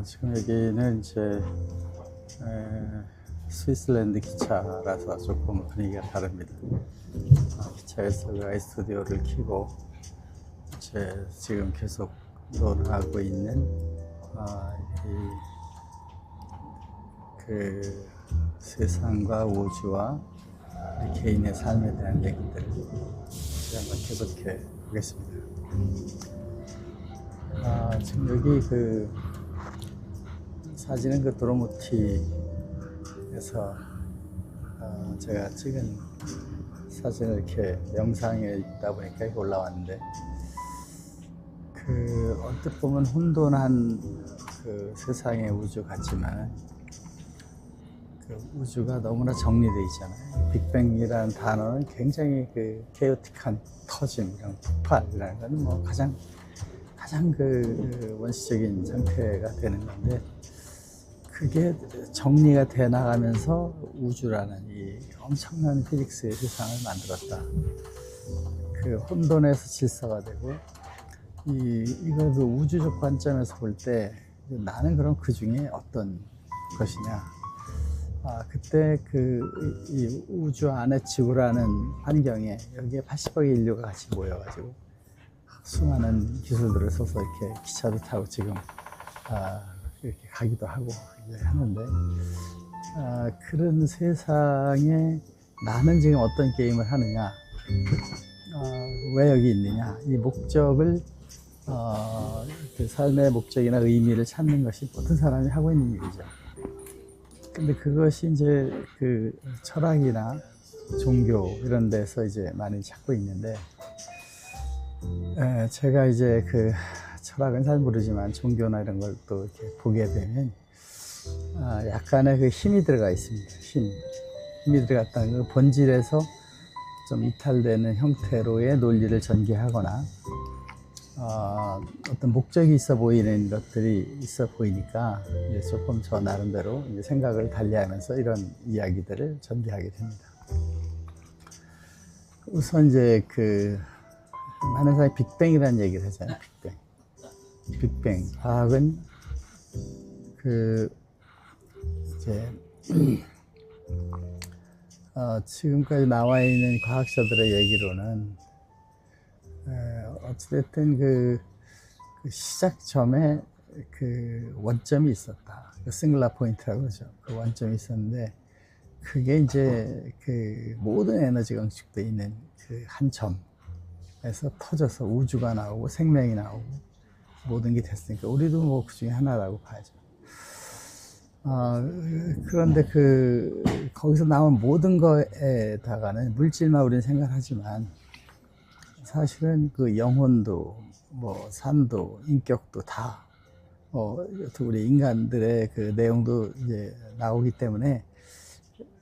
지금 여기는 이제 스위스랜드 기차라서 조금 분위기가 다릅니다. 기차에서 아이스튜디오를 켜고 이제 지금 계속 논하고 있는 그 세상과 우주와 우리 개인의 삶에 대한 얘기들을 한번 계속해 보겠습니다. 지금 여기 그 사진은 그 도로무티에서 제가 찍은 사진을 이렇게 영상에 있다 보니까 이렇게 올라왔는데, 그 언뜻 보면 혼돈한 그 세상의 우주 같지만 그 우주가 너무나 정리되어 있잖아요. 빅뱅이라는 단어는 굉장히 그 케오틱한 터짐, 이런 폭발이라는 건 뭐 가장 그 원시적인 상태가 되는 건데, 그게 정리가 돼 나가면서 우주라는 이 엄청난 피직스의 세상을 만들었다. 그 혼돈에서 질서가 되고, 이걸 그 우주적 관점에서 볼 때 나는 그럼 그 중에 어떤 것이냐. 그때 이 우주 안에 지구라는 환경에 여기에 80억의 인류가 같이 모여가지고 수많은 기술들을 써서 이렇게 기차도 타고 지금 이렇게 가기도 하고 하는데, 그런 세상에 나는 지금 어떤 게임을 하느냐, 왜 여기 있느냐, 이 목적을 그 삶의 목적이나 의미를 찾는 것이 모든 사람이 하고 있는 일이죠. 근데 그것이 이제 그 철학이나 종교 이런 데서 이제 많이 찾고 있는데, 제가 이제 그 철학은 잘 모르지만 종교나 이런 걸 또 이렇게 보게 되면 약간의 그 힘이 들어가 있습니다. 힘이 들어갔다는 그 본질에서 좀 이탈되는 형태로의 논리를 전개하거나 어떤 목적이 있어 보이는 것들이 있어 보이니까 이제 조금 저 나름대로 이제 생각을 달리하면서 이런 이야기들을 전개하게 됩니다. 우선 이제 그 많은 사람이 빅뱅이라는 얘기를 하잖아요. 빅뱅. 과학은 그 이제 지금까지 나와 있는 과학자들의 얘기로는 어찌됐든 그 시작점에 그 원점이 있었다. 그 싱글라 포인트라고 그러죠. 그 원점이 있었는데, 그게 이제 그 모든 에너지가 응축되어 있는 그 한 점에서 터져서 우주가 나오고 생명이 나오고 모든 게 됐으니까 우리도 뭐 그 중에 하나라고 봐야죠. 그런데 거기서 나온 모든 거에다가는 물질만 우리는 생각하지만, 사실은 그 영혼도 뭐 삶도 인격도 다 우리 인간들의 그 내용도 이제 나오기 때문에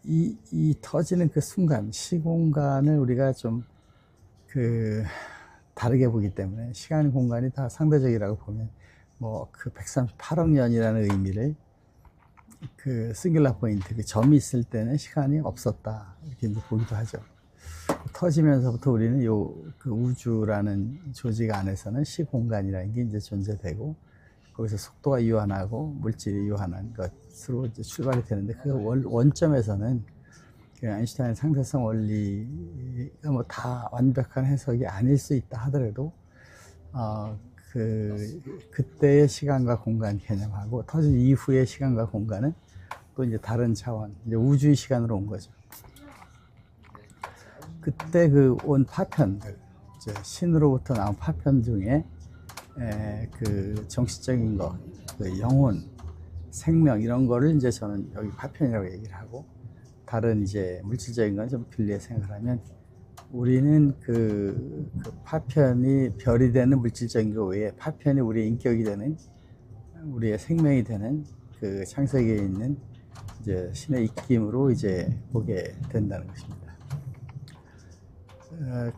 이 터지는 그 순간, 시공간을 우리가 좀 다르게 보기 때문에, 시간 공간이 다 상대적이라고 보면 뭐 그 138억 년이라는 의미를 그 싱글라 포인트, 그 점이 있을 때는 시간이 없었다, 이렇게 보기도 하죠. 터지면서부터 우리는 그 우주라는 조직 안에서는 시공간이라는 게 이제 존재되고, 거기서 속도가 유한하고 물질이 유한한 것으로 이제 출발이 되는데, 그 원점에서는 그 아인슈타인 상대성 원리가 뭐 다 완벽한 해석이 아닐 수 있다 하더라도 그때의 시간과 공간 개념하고 터진 이후의 시간과 공간은 또 이제 다른 차원, 이제 우주의 시간으로 온 거죠. 그때 그 온 파편들, 이제 신으로부터 나온 파편 중에 그 정신적인 것, 그 영혼, 생명 이런 거를 이제 저는 여기 파편이라고 얘기를 하고, 다른 이제 물질적인 건 좀 분리해 생각하면, 우리는 그 파편이 별이 되는 물질적인 것 외에 파편이 우리의 인격이 되는, 우리의 생명이 되는 그 창세기에 있는 이제 신의 입김으로 이제 보게 된다는 것입니다.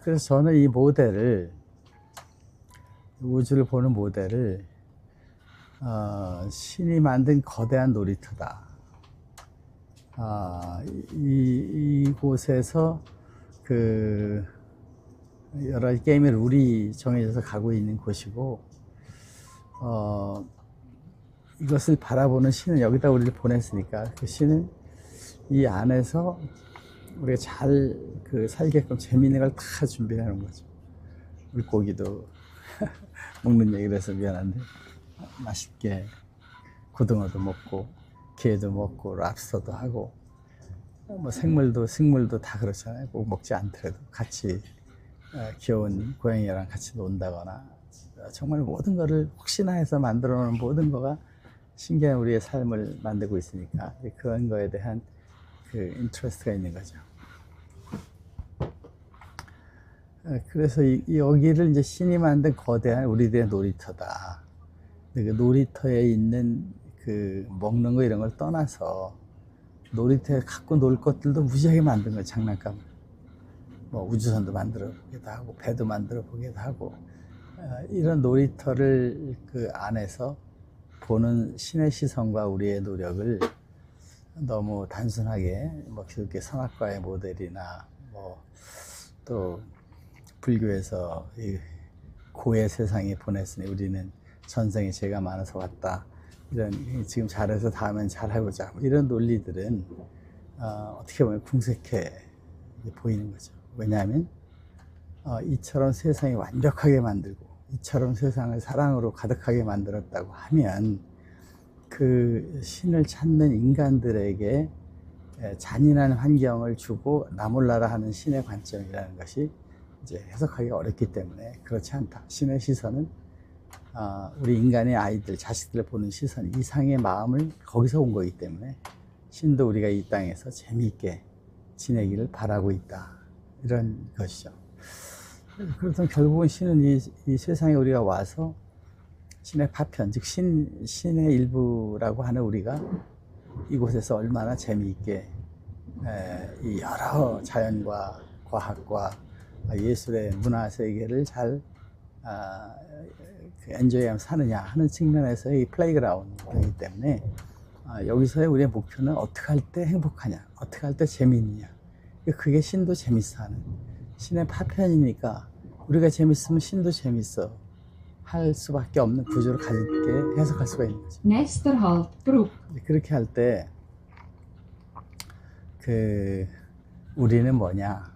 그래서 저는 이 모델을, 우주를 보는 모델을 신이 만든 거대한 놀이터다. 이곳에서 그 여러 가지 게임의 룰이 정해져서 가고 있는 곳이고, 이것을 바라보는 신은 여기다 우리를 보냈으니까 그 신은 이 안에서 우리가 잘 살게끔 재미있는 걸 다 준비해 놓은 거죠. 물고기도 먹는 얘기를 해서 미안한데 맛있게 고등어도 먹고 게도 먹고 랍스터도 하고 뭐 식물도 다 그렇잖아요. 꼭 먹지 않더라도 같이 귀여운 고양이랑 같이 논다거나 정말 모든 거를 혹시나 해서 만들어 놓은 모든 거가 신기한 우리의 삶을 만들고 있으니까 그런 거에 대한 그 인트레스트가 있는 거죠. 그래서 여기를 이제 신이 만든 거대한 우리들의 놀이터다. 그 놀이터에 있는 그 먹는 거 이런 걸 떠나서 놀이터에 갖고 놀 것들도 무지하게 만든 거예요. 장난감. 뭐 우주선도 만들어 보기도 하고 배도 만들어 보기도 하고 이런 놀이터를 그 안에서 보는 신의 시선과 우리의 노력을 너무 단순하게 뭐 그렇게 선악과의 모델이나 뭐 또 불교에서 이 고의 세상에 보냈으니 우리는 전생에 죄가 많아서 왔다. 이런 지금 잘해서 다음엔 잘해보자. 이런 논리들은 어떻게 보면 궁색해 보이는 거죠. 왜냐하면 이처럼 세상이 완벽하게 만들고 이처럼 세상을 사랑으로 가득하게 만들었다고 하면 그 신을 찾는 인간들에게 잔인한 환경을 주고 나 몰라라 하는 신의 관점이라는 것이 이제 해석하기가 어렵기 때문에 그렇지 않다. 신의 시선은 우리 인간의 아이들, 자식들을 보는 시선 이상의 마음을 거기서 온 거기 때문에 신도 우리가 이 땅에서 재미있게 지내기를 바라고 있다. 이런 것이죠. 그래서 결국은 신은 이 세상에 우리가 와서 신의 파편, 즉 신의 일부라고 하는 우리가 이곳에서 얼마나 재미있게 이 여러 자연과 과학과 예술의 문화 세계를 잘 엔조이하면서 사느냐 하는 측면에서의 플레이그라운드이기 때문에 여기서의 우리의 목표는 어떻게 할 때 행복하냐, 어떻게 할 때 재미있느냐. 그게 신도 재밌어 하는 신의 파편이니까 우리가 재밌으면 신도 재밌어 할 수밖에 없는 구조를 가지게 해석할 수가 있는 거죠. Nächster Halt, Bruck. 그렇게 할 때 우리는 뭐냐?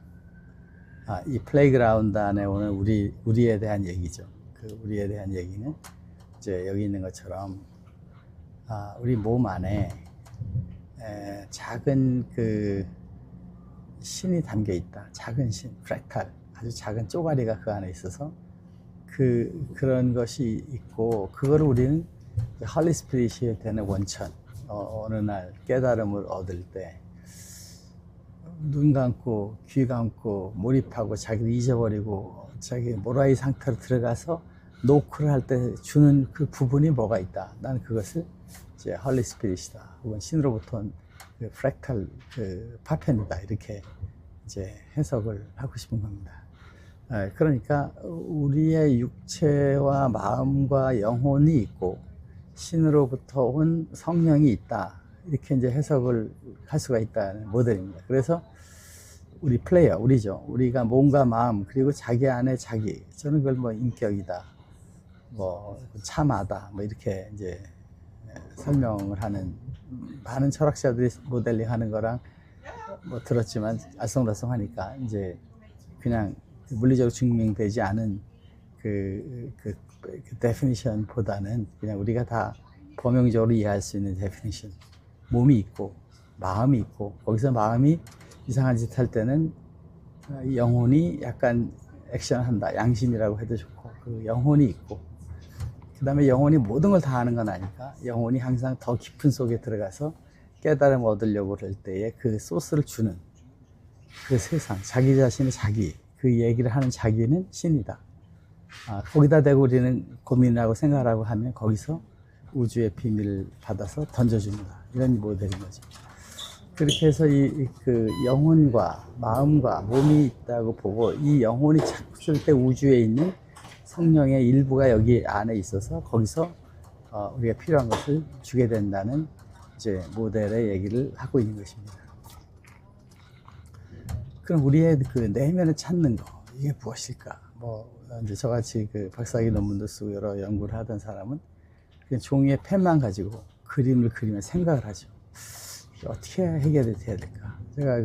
이 플레이그라운드 안에 오는 우리에 대한 얘기죠. 우리에 대한 얘기는 이제 여기 있는 것처럼 우리 몸 안에 작은 신이 담겨 있다. 작은 신, 프랙탈, 아주 작은 쪼가리가 그 안에 있어서 그런 것이 있고 그거를 우리는 홀리 스피릿이 되는 원천, 어느 날 깨달음을 얻을 때 눈 감고 귀 감고 몰입하고 자기를 잊어버리고 자기 모라이 상태로 들어가서 노크를 할 때 주는 그 부분이 뭐가 있다. 나는 그것을 이제 홀리 스피릿이다. 혹은 신으로부터 온 프랙탈 파편이다. 이렇게 이제 해석을 하고 싶은 겁니다. 그러니까 우리의 육체와 마음과 영혼이 있고 신으로부터 온 성령이 있다. 이렇게 이제 해석을 할 수가 있다는 모델입니다. 그래서 우리 플레이어, 우리죠. 우리가 몸과 마음, 그리고 자기 안에 자기. 저는 그걸 뭐 인격이다. 뭐 참하다. 뭐 이렇게 이제 설명을 하는 많은 철학자들이 모델링 하는 거랑 뭐 들었지만 알쏭달쏭하니까 이제 그냥 물리적으로 증명되지 않은 그 데피니션보다는 그냥 우리가 다 범용적으로 이해할 수 있는 데피니션. 몸이 있고 마음이 있고 거기서 마음이 이상한 짓 할 때는 영혼이 약간 액션한다. 양심이라고 해도 좋고 그 영혼이 있고 그 다음에 영혼이 모든 걸 다 아는 건 아니까 영혼이 항상 더 깊은 속에 들어가서 깨달음 얻으려고 그럴 때에 그 소스를 주는 그 세상, 자기 자신의 자기, 그 얘기를 하는 자기는 신이다. 거기다 대고 우리는 고민하고 생각하고 하면 거기서 우주의 비밀을 받아서 던져줍니다. 이런 모델인 거죠. 그렇게 해서 그 영혼과 마음과 몸이 있다고 보고 이 영혼이 찾을 때 우주에 있는 성령의 일부가 여기 안에 있어서 거기서 우리가 필요한 것을 주게 된다는 이제 모델의 얘기를 하고 있는 것입니다. 그럼 우리의 그 내면을 찾는 거 이게 무엇일까? 뭐 이제 저같이 그 박사학위 논문도 쓰고 여러 연구를 하던 사람은 종이에 펜만 가지고 그림을 그리면 생각을 하죠. 어떻게 해결이 돼야 될까? 제가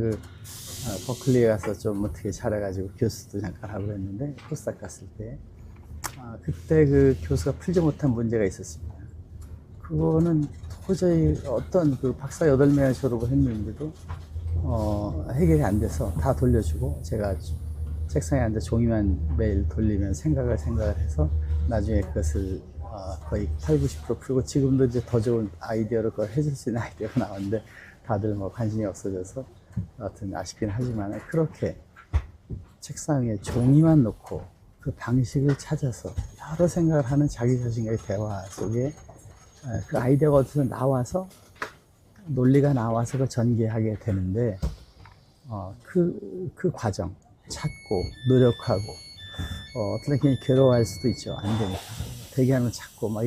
버클리에 가서 좀 어떻게 잘해가지고 교수도 잠깐 하고 했는데, 포스닥 갔을 때, 그때 그 교수가 풀지 못한 문제가 있었습니다. 그거는 도저히 어떤 그 박사 8명을 졸업을 했는데도, 해결이 안 돼서 다 돌려주고, 제가 책상에 앉아 종이만 매일 돌리면 생각을 해서, 나중에 그것을 거의 8, 90% 풀고, 지금도 이제 더 좋은 아이디어로 그걸 해줄 수 있는 아이디어가 나왔는데, 다들 뭐 관심이 없어져서, 하여튼 아쉽긴 하지만, 그렇게 책상 위에 종이만 놓고 그 방식을 찾아서 여러 생각을 하는 자기 자신과의 대화 속에 그 아이디어가 어디서 나와서, 논리가 나와서 그걸 전개하게 되는데, 그 과정, 찾고, 노력하고, 어떤 굉장히 괴로워할 수도 있죠. 안 되니까. 대기하는 거 찾고, 막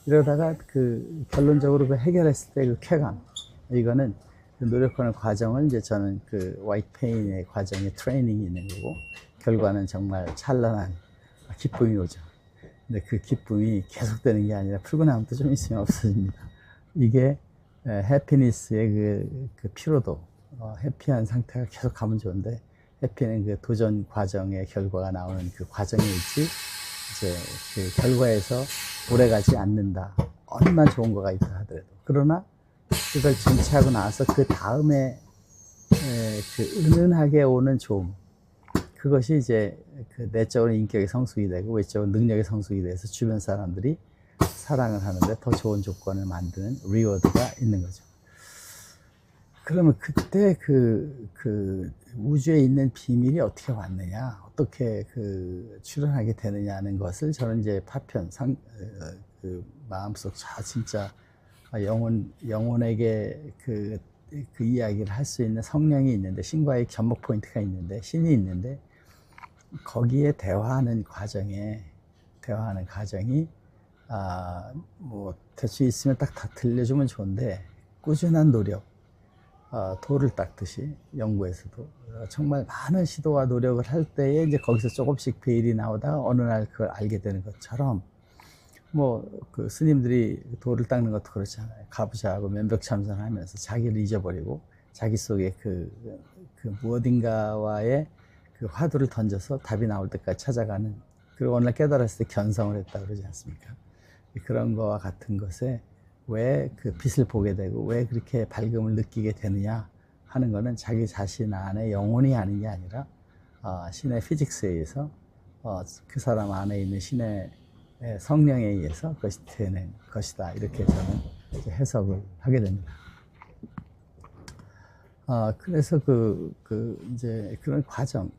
이러다가 그 결론적으로 그 해결했을 때 그 쾌감, 이거는 그 노력하는 과정을 이제 저는 그 화이트 페인의 과정에 트레이닝이 있는 거고, 결과는 정말 찬란한 기쁨이 오죠. 근데 그 기쁨이 계속되는 게 아니라 풀고 나면 또 좀 있으면 없어집니다. 이게 해피니스의 그 피로도, 해피한 상태가 계속 가면 좋은데, 해피는 그 도전 과정의 결과가 나오는 그 과정에 있지, 이제 그 결과에서 오래 가지 않는다. 얼마나 좋은 거가 있다 하더라도. 그러나 그걸 쟁취하고 나서 그 다음에 그 은은하게 오는 좋음, 그것이 이제 그 내적으로 인격의 성숙이 되고 외적으로 능력의 성숙이 돼서 주변 사람들이 사랑을 하는데 더 좋은 조건을 만드는 리워드가 있는 거죠. 그러면 그때 그 우주에 있는 비밀이 어떻게 왔느냐, 어떻게 출현하게 되느냐는 것을 저는 이제 파편, 그 마음속 진짜 영혼에게 그 이야기를 할 수 있는 성령이 있는데, 신과의 접목 포인트가 있는데, 신이 있는데, 거기에 대화하는 과정이, 뭐, 될 수 있으면 딱 다 들려주면 좋은데, 꾸준한 노력, 돌을 닦듯이, 연구에서도, 정말 많은 시도와 노력을 할 때에 이제 거기서 조금씩 베일이 나오다가 어느 날 그걸 알게 되는 것처럼, 뭐, 그 스님들이 돌을 닦는 것도 그렇잖아요. 가부좌하고 면벽참선을 하면서 자기를 잊어버리고, 자기 속에 그 무엇인가와의 그 화두를 던져서 답이 나올 때까지 찾아가는, 그리고 어느 날 깨달았을 때 견성을 했다 그러지 않습니까? 그런 거와 같은 것에 왜 그 빛을 보게 되고, 왜 그렇게 밝음을 느끼게 되느냐 하는 거는 자기 자신 안에 영혼이 아닌 게 아니라, 신의 피직스에 의해서, 그 사람 안에 있는 신의 성령에 의해서 그것이 되는 것이다. 이렇게 저는 해석을 하게 됩니다. 그래서 이제 그런 과정,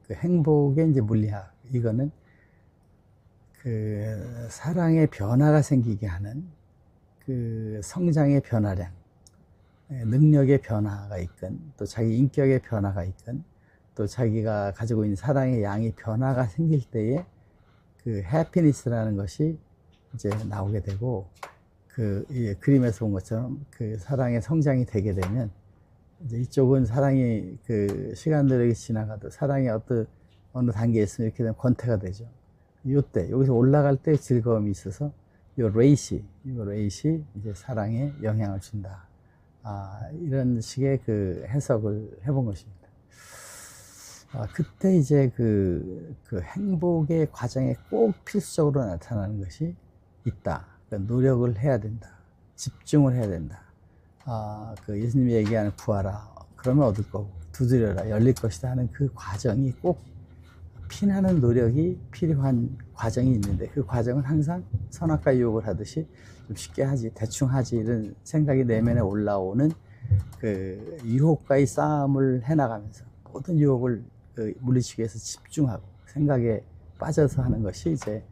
그 행복의 이제 물리학, 이거는 그 사랑의 변화가 생기게 하는 그 성장의 변화량, 능력의 변화가 있건, 또 자기 인격의 변화가 있건, 또 자기가 가지고 있는 사랑의 양의 변화가 생길 때에 그 해피니스라는 것이 이제 나오게 되고, 그림에서 본 것처럼 그 사랑의 성장이 되게 되면, 이제 이쪽은 사랑이 그 시간들이 지나가도 사랑이 어느 단계에 있으면 이렇게 되면 권태가 되죠. 요때, 여기서 올라갈 때 즐거움이 있어서, 요 레이시 이제 사랑에 영향을 준다. 이런 식의 그 해석을 해본 것입니다. 그때 이제 그 행복의 과정에 꼭 필수적으로 나타나는 것이 있다. 그러니까 노력을 해야 된다. 집중을 해야 된다. 예수님이 얘기하는 구하라. 그러면 얻을 거고, 두드려라. 열릴 것이다 하는 그 과정이 꼭 피나는 노력이 필요한 과정이 있는데, 그 과정은 항상 선악과 유혹을 하듯이 좀 쉽게 하지, 대충 하지, 이런 생각이 내면에 올라오는 그 유혹과의 싸움을 해나가면서 모든 유혹을 물리치기 위해서 집중하고 생각에 빠져서 하는 것이 이제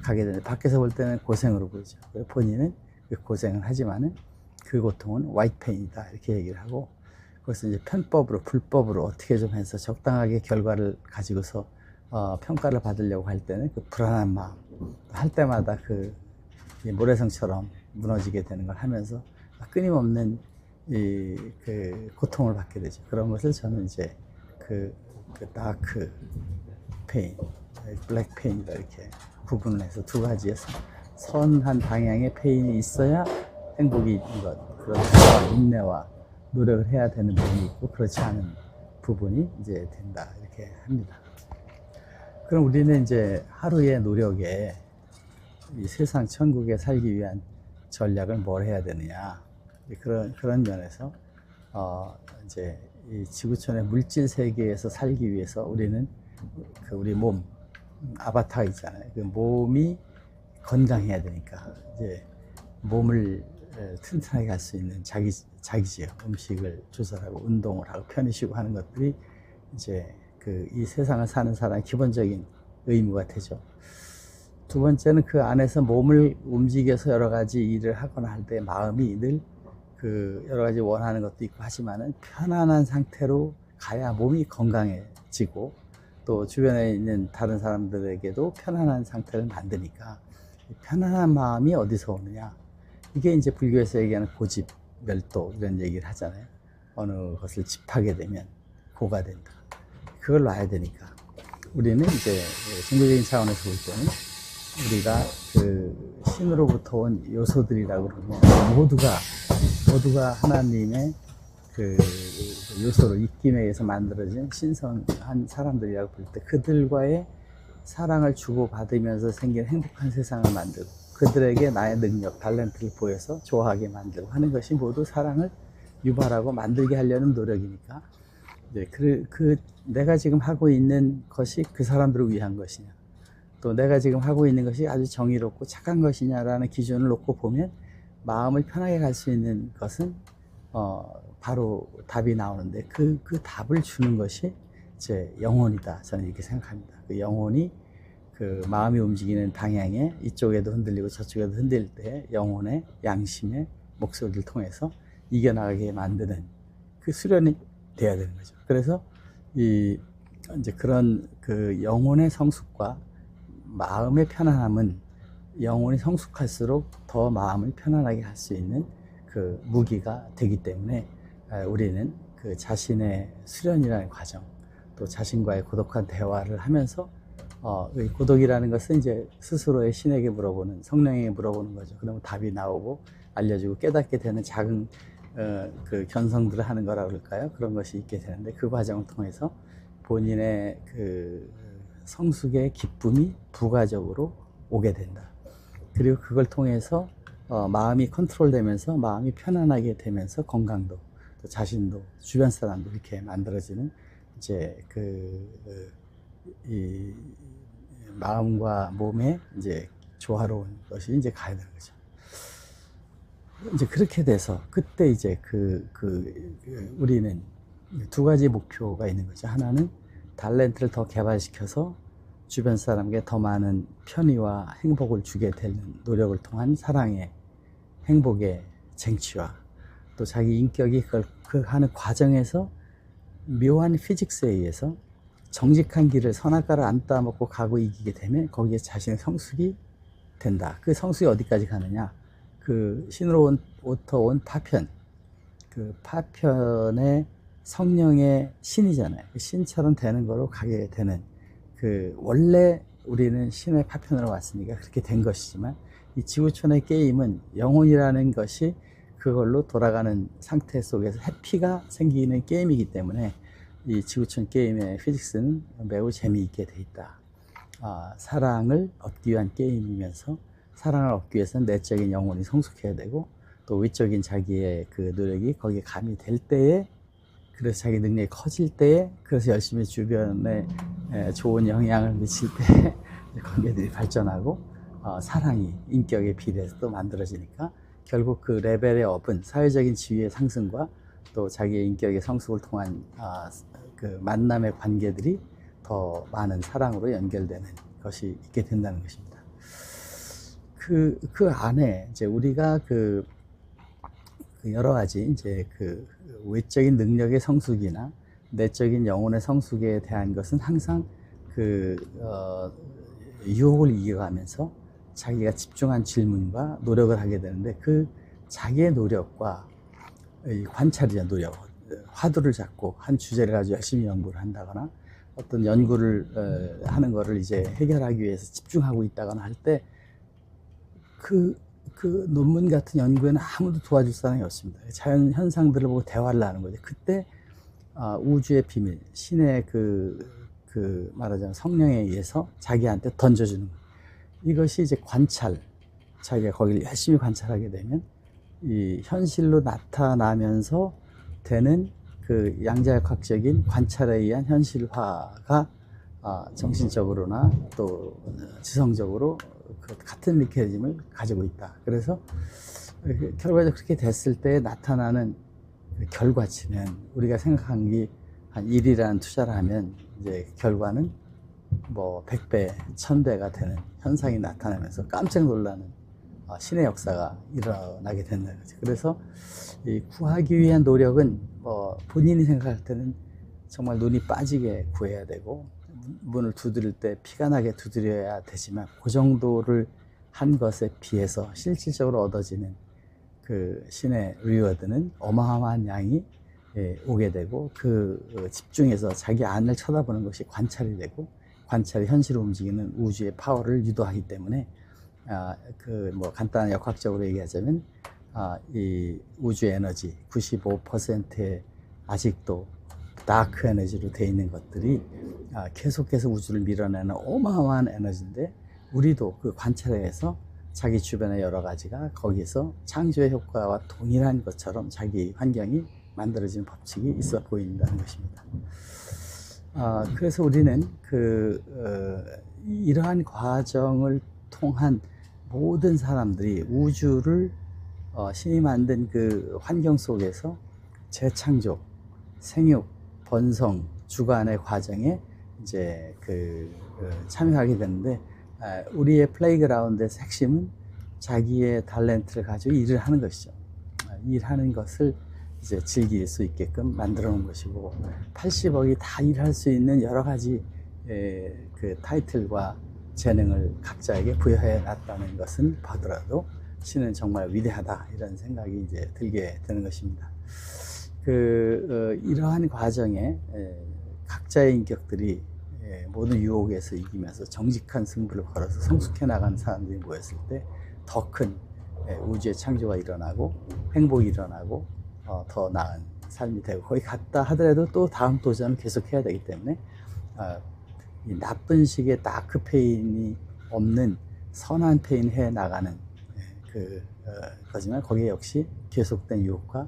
가게 되는데, 밖에서 볼 때는 고생으로 보이죠. 본인은 그 고생을 하지만은 그 고통은 화이트 페인이다, 이렇게 얘기를 하고, 그것을 이제 편법으로, 불법으로 어떻게 좀 해서 적당하게 결과를 가지고서 평가를 받으려고 할 때는 그 불안한 마음, 할 때마다 그 모래성처럼 무너지게 되는 걸 하면서 끊임없는 그 고통을 받게 되죠. 그런 것을 저는 이제 그 다크 페인, 블랙 페인이다, 이렇게 구분을 해서 두 가지에서 선한 방향의 페인이 있어야 행복이 있는 것. 그런 대화, 인내와 노력을 해야 되는 부분이 있고 그렇지 않은 부분이 이제 된다 이렇게 합니다. 그럼 우리는 이제 하루의 노력에 이 세상 천국에 살기 위한 전략을 뭘 해야 되느냐 그런 면에서 이제 이 지구촌의 물질 세계에서 살기 위해서 우리는 그 우리 몸 아바타 있잖아요. 그 몸이 건강해야 되니까 이제 몸을 튼튼하게 할 수 있는 자기지요. 음식을 조절하고 운동을 하고 편히 쉬고 하는 것들이 이제 이 세상을 사는 사람의 기본적인 의무가 되죠. 두 번째는 그 안에서 몸을 움직여서 여러 가지 일을 하거나 할 때 마음이 늘 여러 가지 원하는 것도 있고 하지만은 편안한 상태로 가야 몸이 건강해지고 또 주변에 있는 다른 사람들에게도 편안한 상태를 만드니까 편안한 마음이 어디서 오느냐. 이게 이제 불교에서 얘기하는 고집, 멸도 이런 얘기를 하잖아요. 어느 것을 집하게 되면 고가 된다. 그걸 놔야 되니까 우리는 이제 종교적인 차원에서 볼 때는 우리가 신으로부터 온 요소들이라고 그러면 모두가 하나님의 요소로 입김에 의해서 만들어진 신성한 사람들이라고 볼 때 그들과의 사랑을 주고받으면서 생긴 행복한 세상을 만들고 그들에게 나의 능력, 탤런트를 보여서 좋아하게 만들고 하는 것이 모두 사랑을 유발하고 만들게 하려는 노력이니까 이제 내가 지금 하고 있는 것이 그 사람들을 위한 것이냐 또 내가 지금 하고 있는 것이 아주 정의롭고 착한 것이냐라는 기준을 놓고 보면 마음을 편하게 갈 수 있는 것은 바로 답이 나오는데 그 답을 주는 것이 제 영혼이다. 저는 이렇게 생각합니다. 그 영혼이 마음이 움직이는 방향에 이쪽에도 흔들리고 저쪽에도 흔들릴 때 영혼의 양심의 목소리를 통해서 이겨나가게 만드는 그 수련이 돼야 되는 거죠. 그래서 이제 그런 영혼의 성숙과 마음의 편안함은 영혼이 성숙할수록 더 마음을 편안하게 할 수 있는 무기가 되기 때문에 우리는 자신의 수련이라는 과정 또 자신과의 고독한 대화를 하면서 고독이라는 것은 이제 스스로의 신에게 물어보는 성령에게 물어보는 거죠. 그러면 답이 나오고 알려주고 깨닫게 되는 작은 견성들을 하는 거라 그럴까요? 그런 것이 있게 되는데 그 과정을 통해서 본인의 성숙의 기쁨이 부가적으로 오게 된다. 그리고 그걸 통해서 마음이 컨트롤되면서 마음이 편안하게 되면서 건강도 또 자신도 주변 사람도 이렇게 만들어지는 이제 이 마음과 몸의 이제 조화로운 것이 이제 가야 되는 거죠. 이제 그렇게 돼서 그때 이제 우리는 두 가지 목표가 있는 거죠. 하나는 탤런트를 더 개발시켜서 주변 사람에게 더 많은 편의와 행복을 주게 되는 노력을 통한 사랑의 행복의 쟁취와 또 자기 인격이 그걸 하는 과정에서 묘한 피직스에 의해서 정직한 길을 선악과를 안 따먹고 가고 이기게 되면 거기에 자신의 성숙이 된다. 그 성숙이 어디까지 가느냐? 신으로부터 온 파편, 파편의 성령의 신이잖아요. 신처럼 되는 거로 가게 되는 원래 우리는 신의 파편으로 왔으니까 그렇게 된 것이지만 이 지구촌의 게임은 영혼이라는 것이 그걸로 돌아가는 상태 속에서 해피가 생기는 게임이기 때문에 이 지구촌 게임의 피직스는 매우 재미있게 돼 있다. 사랑을 얻기 위한 게임이면서 사랑을 얻기 위해서는 내적인 영혼이 성숙해야 되고 또 외적인 자기의 노력이 거기에 가미될 때에 그래서 자기 능력이 커질 때에 그래서 열심히 주변에 좋은 영향을 미칠 때 관계들이 발전하고 사랑이 인격에 비례해서 또 만들어지니까 결국 그 레벨의 업은 사회적인 지위의 상승과 또 자기의 인격의 성숙을 통한 만남의 관계들이 더 많은 사랑으로 연결되는 것이 있게 된다는 것입니다. 그 안에 이제 우리가 여러 가지 이제 외적인 능력의 성숙이나 내적인 영혼의 성숙에 대한 것은 항상 유혹을 이겨가면서 자기가 집중한 질문과 노력을 하게 되는데 자기의 노력과 관찰이자 노력, 화두를 잡고 한 주제를 가지고 열심히 연구를 한다거나 어떤 연구를 하는 거를 이제 해결하기 위해서 집중하고 있다거나 할 때 그 논문 같은 연구에는 아무도 도와줄 사람이 없습니다. 자연 현상들을 보고 대화를 하는 거죠. 그때 우주의 비밀, 신의 말하자면 성령에 의해서 자기한테 던져주는 거예요. 이것이 이제 관찰, 자기가 거기를 열심히 관찰하게 되면 이 현실로 나타나면서 되는 그 양자역학적인 관찰에 의한 현실화가 정신적으로나 또 지성적으로 그 같은 메커니즘을 가지고 있다. 그래서 결과적으로 그렇게 됐을 때 나타나는 그 결과치는 우리가 생각한 게 한 1이라는 투자를 하면 이제 결과는 뭐 100배, 1000배가 되는 현상이 나타나면서 깜짝 놀라는 신의 역사가 일어나게 된다는 거죠. 그래서 이 구하기 위한 노력은 본인이 생각할 때는 정말 눈이 빠지게 구해야 되고 문을 두드릴 때 피가 나게 두드려야 되지만 그 정도를 한 것에 비해서 실질적으로 얻어지는 그 신의 리워드는 어마어마한 양이 오게 되고 그 집중해서 자기 안을 쳐다보는 것이 관찰이 되고 관찰이 현실을 움직이는 우주의 파워를 유도하기 때문에 뭐 간단한 역학적으로 얘기하자면 이 우주의 에너지 95%의 아직도 다크 에너지로 되어 있는 것들이 계속해서 우주를 밀어내는 어마어마한 에너지인데 우리도 그 관찰에 의해서 자기 주변의 여러 가지가 거기서 창조의 효과와 동일한 것처럼 자기 환경이 만들어지는 법칙이 있어 보인다는 것입니다. 그래서 우리는 이러한 과정을 통한 모든 사람들이 우주를 신이 만든 그 환경 속에서 재창조, 생육, 번성, 주관의 과정에 이제 참여하게 되는데 우리의 플레이그라운드의 핵심은 자기의 탤런트를 가지고 일을 하는 것이죠. 일하는 것을 이제 즐길 수 있게끔 만들어 놓은 것이고 80억이 다 일할 수 있는 여러 가지 그 타이틀과 재능을 각자에게 부여해 놨다는 것은 보더라도 신은 정말 위대하다 이런 생각이 이제 들게 되는 것입니다. 이러한 과정에 각자의 인격들이 모든 유혹에서 이기면서 정직한 승부를 걸어서 성숙해 나가는 사람들이 모였을 때 더 큰 우주의 창조가 일어나고 행복이 일어나고 더 나은 삶이 되고 거기 갔다 하더라도 또 다음 도전을 계속해야 되기 때문에 이 나쁜 식의 다크 페인이 없는 선한 페인 해 나가는 거지만 거기에 역시 계속된 유혹과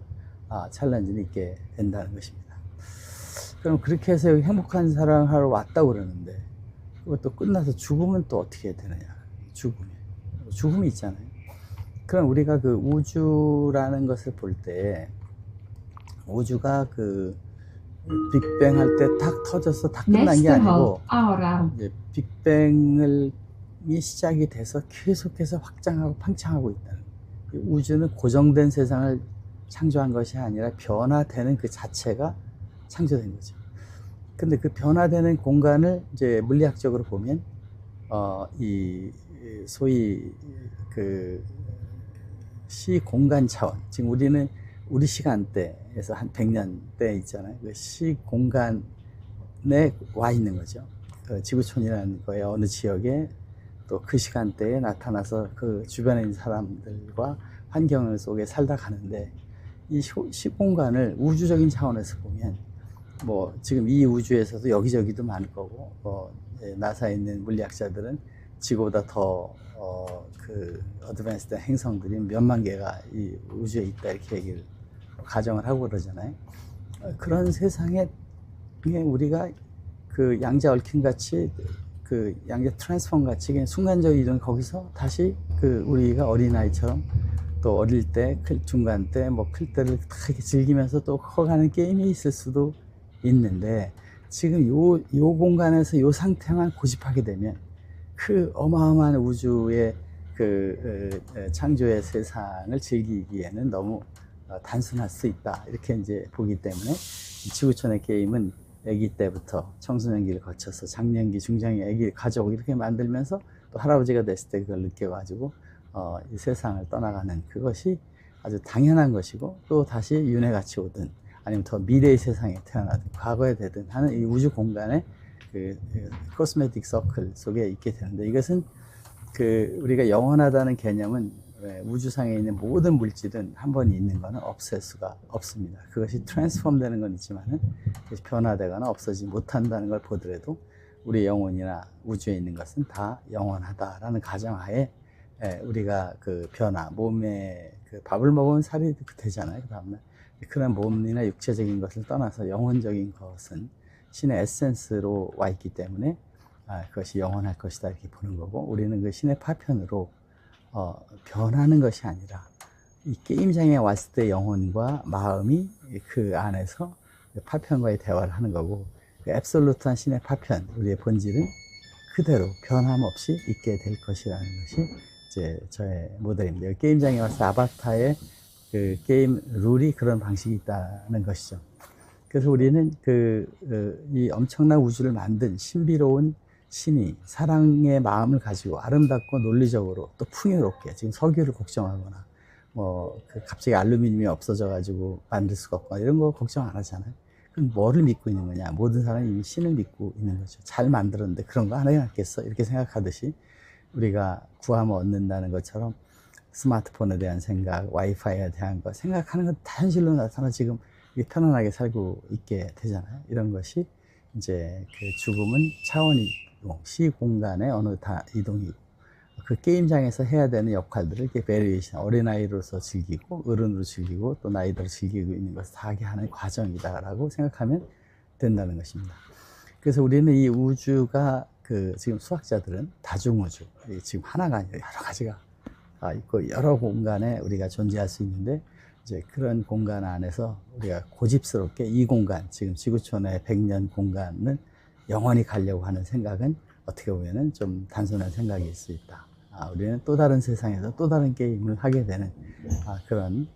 챌린지는 있게 된다는 것입니다. 그럼 그렇게 해서 여기 행복한 사랑하러 왔다고 그러는데 그것도 끝나서 죽으면 또 어떻게 되느냐. 죽음이 있잖아요. 그럼 우리가 그 우주라는 것을 볼 때 우주가 빅뱅 할 때 탁 터져서 다 끝난 게 아니고 이제 빅뱅이 시작이 돼서 계속해서 확장하고 팽창하고 있다는 거예요. 우주는 고정된 세상을 창조한 것이 아니라 변화되는 그 자체가 창조된 거죠. 근데 그 변화되는 공간을 이제 물리학적으로 보면 소위 시공간 차원, 지금 우리는 우리 시간대에서 한 100년대 있잖아요. 그 시공간에 와 있는 거죠. 지구촌이라는 거에 어느 지역에 또 그 시간대에 나타나서 그 주변에 있는 사람들과 환경 속에 살다 가는데 이 시공간을 우주적인 차원에서 보면 뭐 지금 이 우주에서도 여기저기도 많을 거고 나사에 있는 물리학자들은 지구보다 더 어드밴스드 행성들이 몇만 개가 이 우주에 있다 이렇게 얘기를 가정을 하고 그러잖아요. 그런 세상에 우리가 그 양자 얽힘 같이 양자 트랜스폼 같이 그냥 순간적 이동 거기서 다시 우리가 어린아이처럼 또 어릴 때, 중간 때, 뭐 클 때를 다 이렇게 즐기면서 또 커가는 게임이 있을 수도 있는데 지금 요 공간에서 요 상태만 고집하게 되면 그 어마어마한 우주의 창조의 세상을 즐기기에는 너무 단순할 수 있다 이렇게 이제 보기 때문에 이 지구촌의 게임은 아기 때부터 청소년기를 거쳐서 장년기, 중장기, 아기를 가져오고 이렇게 만들면서 또 할아버지가 됐을 때 그걸 느껴가지고 이 세상을 떠나가는 그것이 아주 당연한 것이고 또 다시 윤회같이 오든 아니면 더 미래의 세상에 태어나든 과거에 되든 하는 이 우주 공간의 코스메틱 서클 속에 있게 되는데 이것은 우리가 영원하다는 개념은 우주상에 있는 모든 물질은 한 번 있는 거는 없앨 수가 없습니다. 그것이 트랜스폼 되는 건 있지만은 변화되거나 없어지지 못한다는 걸 보더라도 우리 영혼이나 우주에 있는 것은 다 영원하다라는 가정하에 우리가 그 변화, 몸에 밥을 먹으면 살이 되잖아요. 그 다음날 그런 몸이나 육체적인 것을 떠나서 영혼적인 것은 신의 에센스로 와 있기 때문에 그것이 영원할 것이다 이렇게 보는 거고, 우리는 그 신의 파편으로 변하는 것이 아니라 이 게임장에 왔을 때 영혼과 마음이 그 안에서 파편과의 대화를 하는 거고, 그 앱솔루트한 신의 파편, 우리의 본질은 그대로 변함없이 있게 될 것이라는 것이 이제 저의 모델입니다. 게임장에 와서 아바타의 그 게임 룰이 그런 방식이 있다는 것이죠. 그래서 우리는 이 엄청난 우주를 만든 신비로운 신이 사랑의 마음을 가지고 아름답고 논리적으로 또 풍요롭게, 지금 석유를 걱정하거나 갑자기 알루미늄이 없어져 가지고 만들 수가 없거나 이런 거 걱정 안 하잖아요. 그럼 뭐를 믿고 있는 거냐? 모든 사람이 이미 신을 믿고 있는 거죠. 잘 만들었는데 그런 거 안 해놨겠어? 이렇게 생각하듯이 우리가 구하면 얻는다는 것처럼 스마트폰에 대한 생각, 와이파이에 대한 거 생각하는 건 다 현실로 나타나 지금 편안하게 살고 있게 되잖아요. 이런 것이 이제 그 죽음은 차원 이동, 시공간의 어느 이동이고, 그 게임장에서 해야 되는 역할들을 이렇게 베리에이션, 어린아이로서 즐기고 어른으로 즐기고 또 나이대로 즐기고 있는 것을 다 하게 하는 과정이다라고 생각하면 된다는 것입니다. 그래서 우리는 이 우주가 지금 수학자들은 다중우주, 지금 하나가 아니라 여러 가지가 있고 여러 공간에 우리가 존재할 수 있는데, 이제 그런 공간 안에서 우리가 고집스럽게 이 공간, 지금 지구촌의 100년 공간을 영원히 가려고 하는 생각은 어떻게 보면은 좀 단순한 생각일 수 있다. 우리는 또 다른 세상에서 또 다른 게임을 하게 되는 그런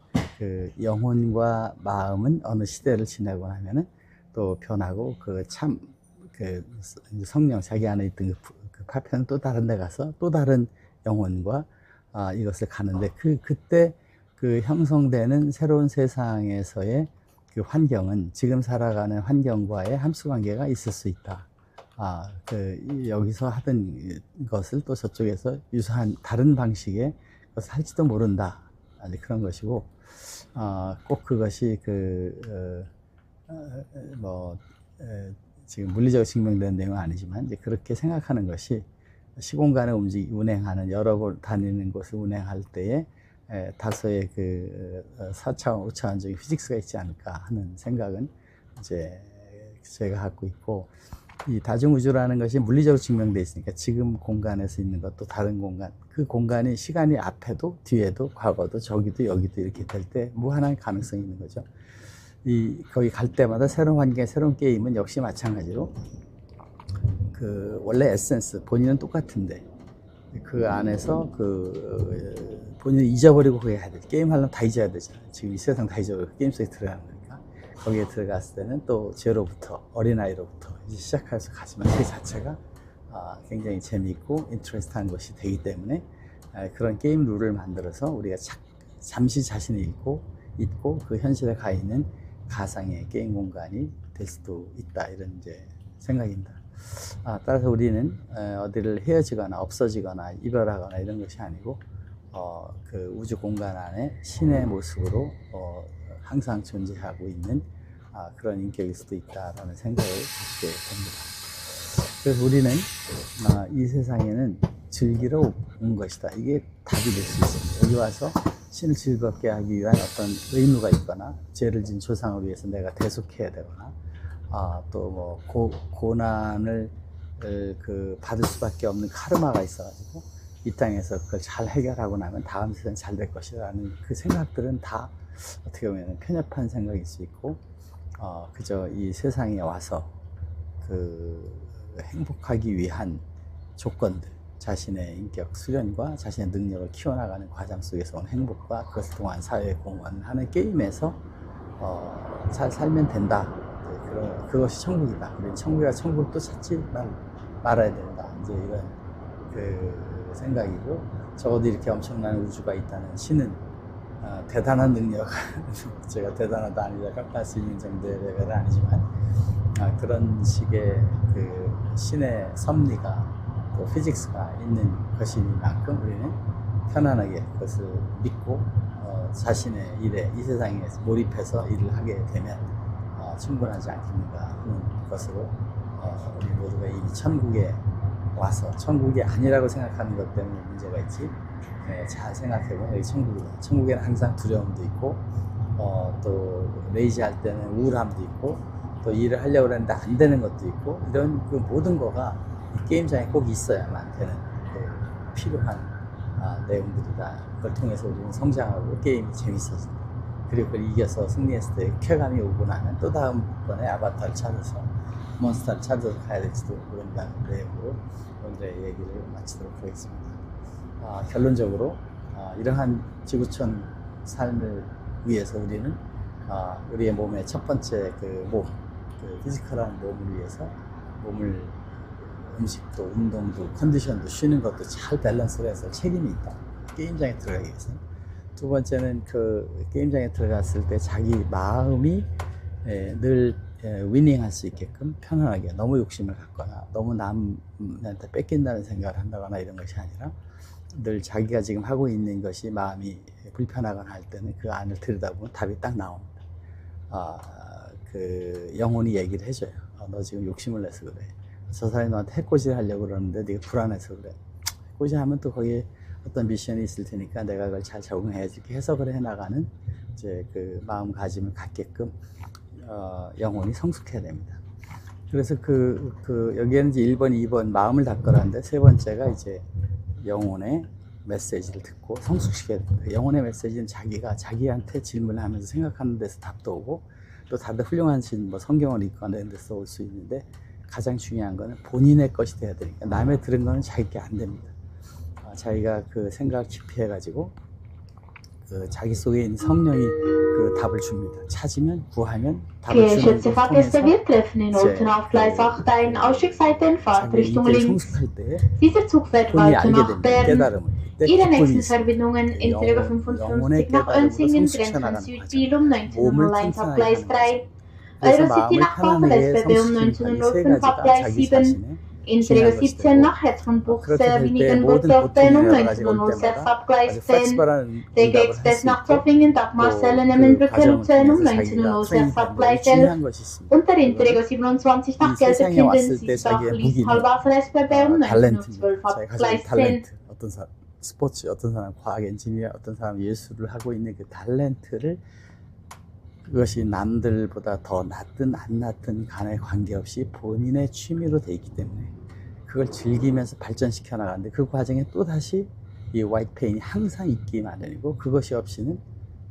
영혼과 마음은 어느 시대를 지나고 나면은 또 변하고 성령, 자기 안에 있던 그 파편은 또 다른 데 가서 또 다른 영혼과 이것을 가는데 그때 형성되는 새로운 세상에서의 그 환경은 지금 살아가는 환경과의 함수관계가 있을 수 있다. 여기서 하던 것을 또 저쪽에서 유사한 다른 방식의 것을 할지도 모른다. 그런 것이고, 꼭 그것이 지금 물리적으로 증명된 내용은 아니지만, 이제 그렇게 생각하는 것이 시공간을 운행하는, 여러 곳 다니는 곳을 운행할 때에 다소의 4차원, 5차원적인 피직스가 있지 않을까 하는 생각은 이제 제가 갖고 있고, 이 다중우주라는 것이 물리적으로 증명되어 있으니까 지금 공간에서 있는 것도 다른 공간, 그 공간이 시간이 앞에도 뒤에도 과거도 저기도 여기도 이렇게 될 때 무한한 가능성이 있는 거죠. 거기 갈 때마다 새로운 환경에 새로운 게임은 역시 마찬가지로 원래 에센스, 본인은 똑같은데 그 안에서 본인을 잊어버리고 거기에 해야 돼. 게임 하려면 다 잊어야 되잖아요. 지금 이 세상 다 잊어버리고 게임 속에 들어가는 거니까. 거기에 들어갔을 때는 또 제로부터, 어린아이로부터 이제 시작해서 가지만 그 자체가 굉장히 재미있고 인트레스트한 것이 되기 때문에 그런 게임 룰을 만들어서 우리가 잠시 자신을 잊고 그 현실에 가 있는 가상의 게임 공간이 될 수도 있다, 이런 이제 생각입니다. 따라서 우리는 어디를 헤어지거나 없어지거나 이별하거나 이런 것이 아니고 그 우주 공간 안에 신의 모습으로 항상 존재하고 있는 그런 인격일 수도 있다라는 생각을 갖게 됩니다. 그래서 우리는 이 세상에는 즐기러 온 것이다. 이게 답이 될 수 있습니다. 여기 와서 신을 즐겁게 하기 위한 어떤 의무가 있거나, 죄를 진 조상을 위해서 내가 대속해야 되거나, 또 고난을 받을 수밖에 없는 카르마가 있어가지고 이 땅에서 그걸 잘 해결하고 나면 다음 세상 잘 될 것이라는 그 생각들은 다 어떻게 보면 편협한 생각일 수 있고, 그저 이 세상에 와서 행복하기 위한 조건들, 자신의 인격 수련과 자신의 능력을 키워나가는 과정 속에서 온 행복과 그것 동안 사회에 공헌하는 게임에서 잘 살면 된다. 그것이 천국이다. 우리는 천국을 또 찾지 말아야 된다. 이제 이런 생각이고, 적어도 이렇게 엄청난 우주가 있다는 신은 대단한 능력, 제가 대단하다 아니다 깎을 수 있는 정도의 레벨은 아니지만 그런 식의 신의 섭리가 또 피직스가 있는 것이니만큼 우리는 편안하게 그것을 믿고 자신의 일에 이 세상에 몰입해서 일을 하게 되면 충분하지 않겠는가 하는 것으로 우리 모두가 이미 천국에 와서 천국이 아니라고 생각하는 것 때문에 문제가 있지. 잘 생각해보면 여기 천국이다. 천국에는 항상 두려움도 있고 또 레이지할 때는 우울함도 있고 또 일을 하려고 하는데 안 되는 것도 있고 이런 그 모든 거가 이 게임장에 꼭 있어야만 되는 그 필요한 내용들이다. 그걸 통해서 우리는 성장하고 게임이 재밌어진다. 그리고 그걸 이겨서 승리했을 때 쾌감이 오고 나면 또 다음번에 아바타를 찾아서 몬스터를 찾아서 가야 될지도 모른다는 내용으로 오늘의 얘기를 마치도록 하겠습니다. 결론적으로 이러한 지구촌 삶을 위해서 우리는 우리의 몸의 첫 번째 그 피지컬한 몸을 위해서 몸을 음식도 운동도 컨디션도 쉬는 것도 잘 밸런스를 해서 책임이 있다. 게임장에 들어가기 위해서. 두 번째는 그 게임장에 들어갔을 때 자기 마음이 늘 위닝할 수 있게끔 편안하게 너무 욕심을 갖거나 너무 남한테 뺏긴다는 생각을 한다거나 이런 것이 아니라 늘 자기가 지금 하고 있는 것이 마음이 불편하거나 할 때는 그 안을 들여다보면 답이 딱 나옵니다. 그 영혼이 얘기를 해줘요. 너 지금 욕심을 내서 그래. 저 사람이 너한테 해코지 하려고 그러는데 네가 불안해서 그래. 해코지 하면 또 거기에 어떤 미션이 있을 테니까 내가 그걸 잘 적응해야지 이렇게 해석을 해나가는 이제 그 마음가짐을 갖게끔 영혼이 성숙해야 됩니다. 그래서 여기에는 이제 1번, 2번 마음을 닦으라는데 세 번째가 이제 영혼의 메시지를 듣고 성숙시켜야 됩니다. 영혼의 메시지는 자기가 자기한테 질문을 하면서 생각하는 데서 답도 오고 또 다들 훌륭한 뭐 성경을 읽거나 이런 데서 올 수 있는데 가장 중요한 거는 본인의 것이 돼야 되니까 남의 들은 거는 자기게 안 됩니다. 자기가 그 생각을 깊이 해가지고 그 자기 속에 있는 성령이 그 답을 줍니다. 찾으면 구하면 답을 주는 Geschätzte Fahrgäste, wir treffen in Olten auf Gleis 8 ein. Ausstiegszeit in Fahrt Richtung links. Dieser Zug fährt weiter nach Bern. Ihre nächsten Verbindungen in Träger 55 nach Önsingen, Grenzen Südbiel um 19:01 auf Gleis 3. Eurocity nach Basel SBB um 19:05 auf Gleis 7. In Träger 17 nach Herz von Buchse, Winigen-Burgdorfen um 19:06 auf Gleis 10. Träger Express nach Zoffingen, Dagmar-Selle-Nemmenbrücke Luzern um 19:06 auf Gleis 11. Und der Inträger 27 nach Gelsenkirchen, Siebach, Lies-Halbasen SBB um 19:12 auf Gleis 10. 어떤 사람 스포츠, 어떤 사람 과학 엔지니어, 어떤 사람 예술을 하고 있는 그 탤런트를 그것이 남들보다 더 낫든 안 낫든 간에 관계없이 본인의 취미로 돼 있기 때문에 그걸 즐기면서 발전시켜 나가는데 그 과정에 또다시 이 화이트 페인이 항상 있기 마련이고 그것이 없이는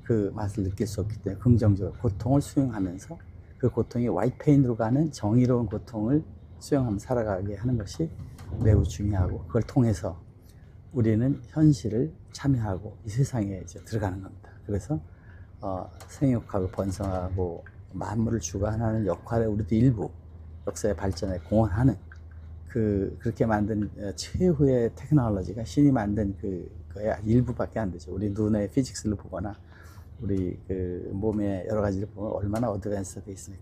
그 맛을 느낄 수 없기 때문에 긍정적으로 고통을 수용하면서 그 고통이 화이트 페인으로 가는 정의로운 고통을 수용하면서 살아가게 하는 것이 매우 중요하고 그걸 통해서 우리는 현실을 참여하고 이 세상에 이제 들어가는 겁니다. 그래서 생육하고 번성하고 만물을 주관하는 역할에 우리도 일부 역사의 발전에 공헌하는 그렇게 만든 최후의 테크놀로지가 신이 만든 그거의 일부밖에 안 되죠. 우리 눈의 피직스를 보거나 우리 그 몸의 여러 가지를 보면 얼마나 어드밴스가 돼 있으면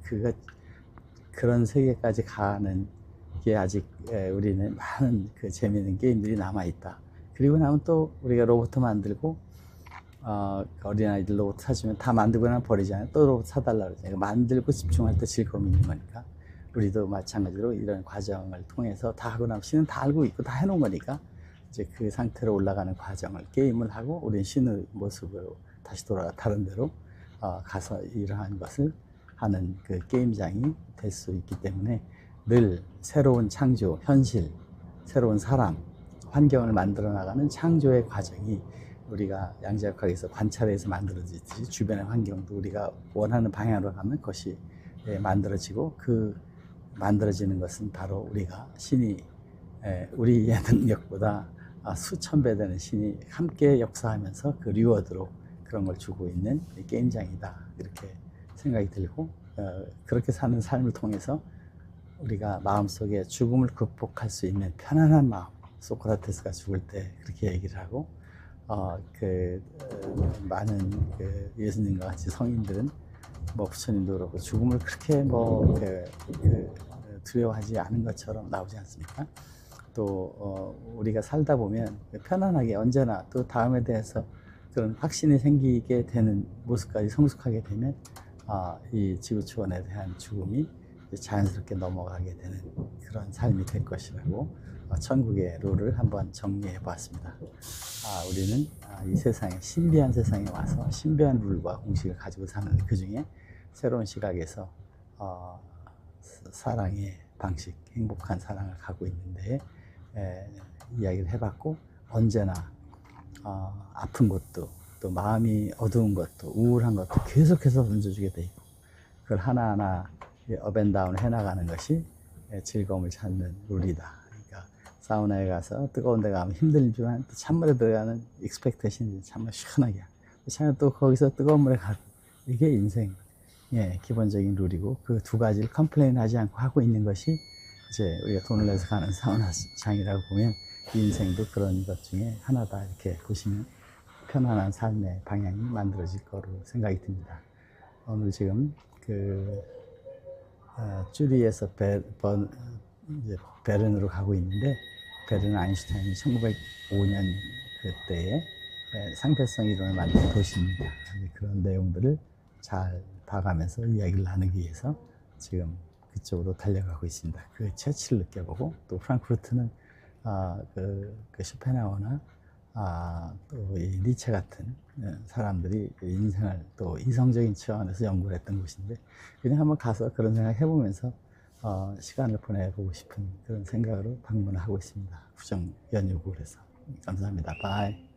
그런 세계까지 가는 게 아직 우리는 많은 그 재미있는 게임들이 남아 있다. 그리고 나면 또 우리가 로봇 만들고 어린아이들 로봇 사주면 다 만들고 나면 버리잖아요. 또 로봇 사달라고 그러잖아요. 만들고 집중할 때 즐거움이 있는 거니까 우리도 마찬가지로 이런 과정을 통해서 다 하고 나면 신은 다 알고 있고 다 해놓은 거니까 이제 그 상태로 올라가는 과정을 게임을 하고 우리는 신의 모습으로 다시 돌아가 다른 데로 가서 이러한 것을 하는 그 게임장이 될 수 있기 때문에 늘 새로운 창조, 현실, 새로운 사람, 환경을 만들어 나가는 창조의 과정이 우리가 양자역학에서 관찰해서 만들어지듯이 주변의 환경도 우리가 원하는 방향으로 가면 그것이 만들어지고 그 만들어지는 것은 바로 우리가 신이 우리의 능력보다 수천 배 되는 신이 함께 역사하면서 그 리워드로 그런 걸 주고 있는 게임장이다 이렇게 생각이 들고 그렇게 사는 삶을 통해서 우리가 마음속에 죽음을 극복할 수 있는 편안한 마음 소크라테스가 죽을 때 그렇게 얘기를 하고 많은 예수님과 같이 성인들은 뭐 부처님도 그렇고 죽음을 그렇게 두려워하지 않은 것처럼 나오지 않습니까? 또 우리가 살다 보면 편안하게 언제나 또 다음에 대해서 그런 확신이 생기게 되는 모습까지 성숙하게 되면 이 지구촌에 대한 죽음이 자연스럽게 넘어가게 되는 그런 삶이 될 것이라고 천국의 룰을 한번 정리해 보았습니다. 우리는 이 세상에 신비한 세상에 와서 신비한 룰과 공식을 가지고 사는 그 중에 새로운 시각에서 사랑의 방식, 행복한 사랑을 가고 있는데 이야기를 해봤고, 언제나 아픈 것도 또 마음이 어두운 것도 우울한 것도 계속해서 던져주게 돼 있고, 그걸 하나하나 업앤다운 해나가는 것이 즐거움을 찾는 룰이다. 그러니까 사우나에 가서 뜨거운 데 가면 힘들지만 또 찬물에 들어가는 익스펙테이션이 찬물 시원하게 하고, 또 거기서 뜨거운 물에 가고, 이게 인생의 기본적인 룰이고, 그 두 가지를 컴플레인 하지 않고 하고 있는 것이 이제 우리가 돈을 내서 가는 사우나장이라고 보면 이 인생도 그런 것 중에 하나다, 이렇게 보시면 편안한 삶의 방향이 만들어질 거로 생각이 듭니다. 오늘 지금 쭈리에서 베른으로 가고 있는데, 베른 아인슈타인이 1905년 그때에 상대성 이론을 만든 도시입니다. 그런 내용들을 잘 봐가면서 이야기를 나누기 위해서 지금 그쪽으로 달려가고 있습니다. 그 처치를 느껴보고, 또 프랑크푸르트는 그 쇼펜하우어나 또 이 니체 같은 사람들이 인생을 또 이성적인 차원에서 연구를 했던 곳인데, 그냥 한번 가서 그런 생각 해보면서 시간을 보내보고 싶은 그런 생각으로 방문을 하고 있습니다. 구정 연휴고 그래서. 감사합니다. 바이.